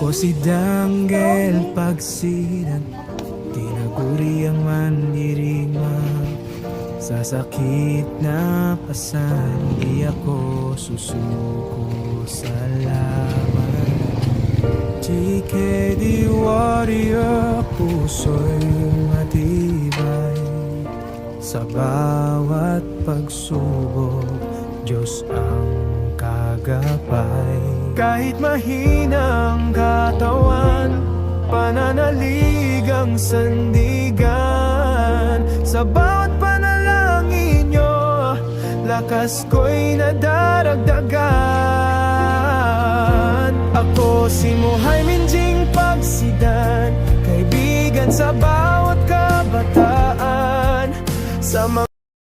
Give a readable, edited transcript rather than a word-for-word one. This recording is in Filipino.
Ako si Danggel Pagsiran, tinaguri ang mandirigma. Sa sakit na pasan, di ako susuko sa laban. GKD warrior, puso'y matibay. Sa bawat pagsubok, Diyos ang kagabay. Kahit mahinang katawan, pananaligang sandigan. Sa bawat panalangin nyo, lakas ko'y nadaragdagan. Ako si Muhay Minjing Pagsidan, kaibigan sa bawat kabataan. Sa